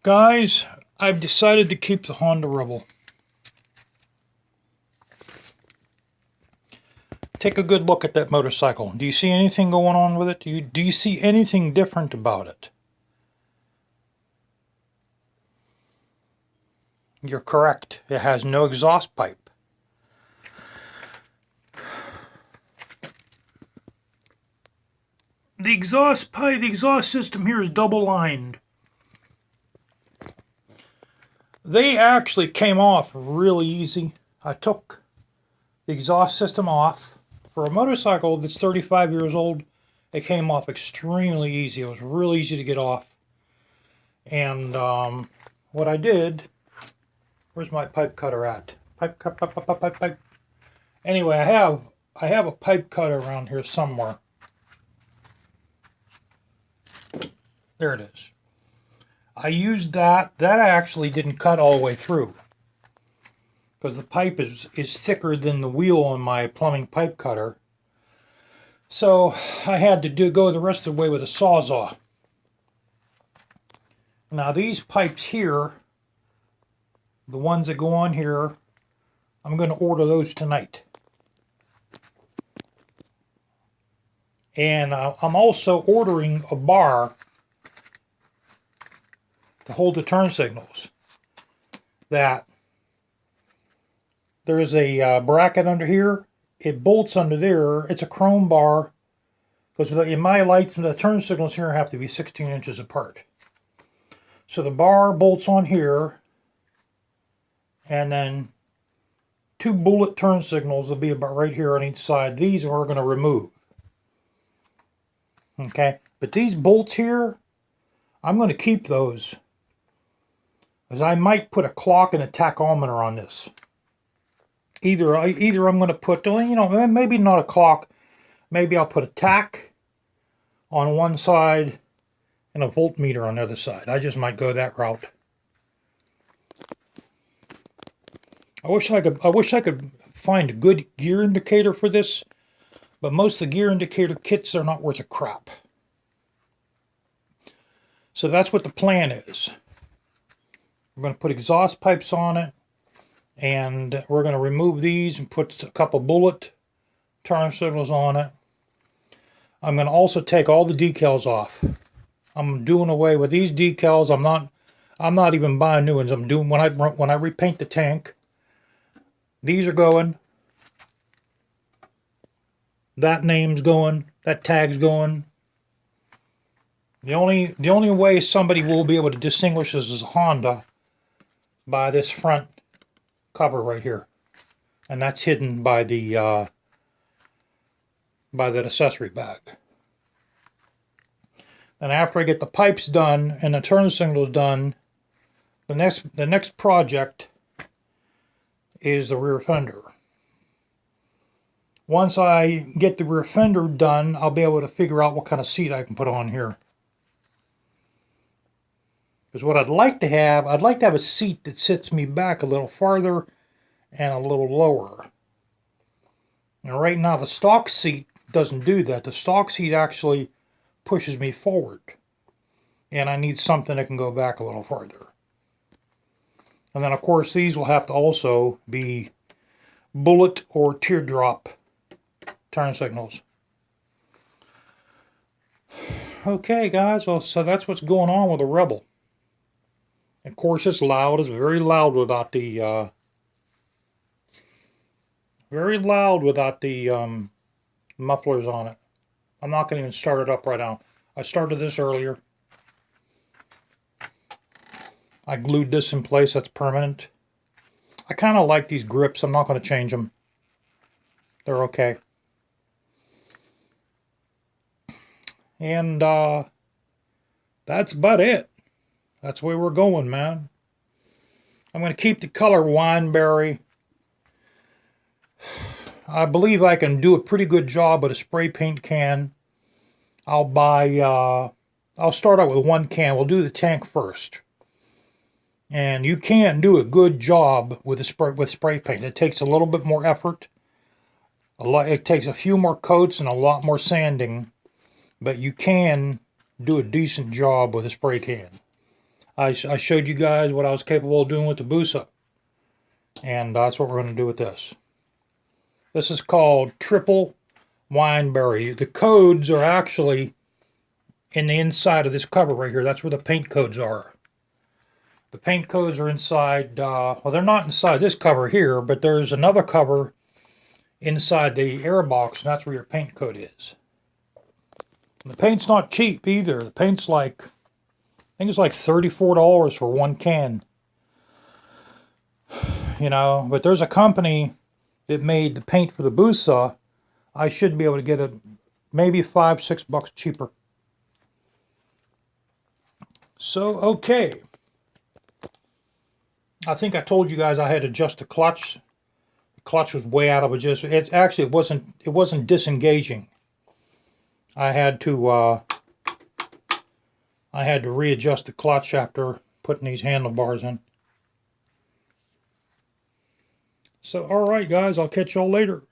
Guys, I've decided to keep the Honda Rebel. Take a good look at that motorcycle. Do you see anything going on with it? Do you see anything different about it? You're correct. It has no exhaust pipe. The exhaust system here is double lined. They actually came off really easy. I took the exhaust system off. For a motorcycle that's 35 years old, it came off extremely easy. It was really easy to get off. And what I did, where's my pipe cutter at? Pipe. Anyway, I have a pipe cutter around here somewhere. There it is. I used that. That actually didn't cut all the way through, because the pipe is thicker than the wheel on my plumbing pipe cutter. So I had to go the rest of the way with a Sawzall. Now these pipes here, the ones that go on here, I'm going to order those tonight. And I'm also ordering a bar to hold the turn signals. That there's a bracket under here. It bolts under there. It's a chrome bar, because in my lights, the turn signals here have to be 16 inches apart. So the bar bolts on here, and then 2 bullet turn signals will be about right here on each side. These we're going to remove. Okay, but these bolts here, I'm going to keep those, because I might put a clock and a tachometer on this. Either I'm going to put, maybe not a clock, maybe I'll put a tach on one side and a voltmeter on the other side. I just might go that route. I wish I could find a good gear indicator for this, but most of the gear indicator kits are not worth a crap. So that's what the plan is. We're going to put exhaust pipes on it, and we're going to remove these and put a couple bullet turn signals on it. I'm going to also take all the decals off. I'm doing away with these decals. I'm not even buying new ones. I'm doing when I repaint the tank. These are going. That name's going. That tag's going. The only way somebody will be able to distinguish this as a Honda by this front cover right here, and that's hidden by the by that accessory bag. And after I get the pipes done and the turn signals done, the next project is the rear fender. Once I get the rear fender done, I'll be able to figure out what kind of seat I can put on here. Because what I'd like to have a seat that sits me back a little farther and a little lower. And right now the stock seat doesn't do that. The stock seat actually pushes me forward. And I need something that can go back a little farther. And then of course these will have to also be bullet or teardrop turn signals. Okay guys, well, so that's what's going on with the Rebel. Of course it's loud. It's very loud without the mufflers on it. I'm not going to even start it up right now. I started this earlier. I glued this in place. That's permanent. I kind of like these grips. I'm not going to change them. They're okay. And that's about it. That's where we're going, man. I'm going to keep the color Wineberry. I believe I can do a pretty good job with a spray paint can. I'll start out with one can. We'll do the tank first. And you can do a good job with spray paint. It takes a little bit more effort. It takes a few more coats and a lot more sanding. But you can do a decent job with a spray can. I showed you guys what I was capable of doing with the Busa. And that's what we're going to do with this. This is called Triple Wineberry. The codes are actually in the inside of this cover right here. That's where the paint codes are. The paint codes are inside, well, they're not inside this cover here, but there's another cover inside the air box, and that's where your paint code is. And the paint's not cheap either. The paint's like, I think it's like $34 for one can. You know, but there's a company that made the paint for the Busa. I should be able to get it maybe $5-6 cheaper. So, okay. I think I told you guys I had to adjust the clutch. The clutch was way out of adjustment. It wasn't disengaging. I had to readjust the clutch after putting these handlebars in. So, all right, guys, I'll catch y'all later.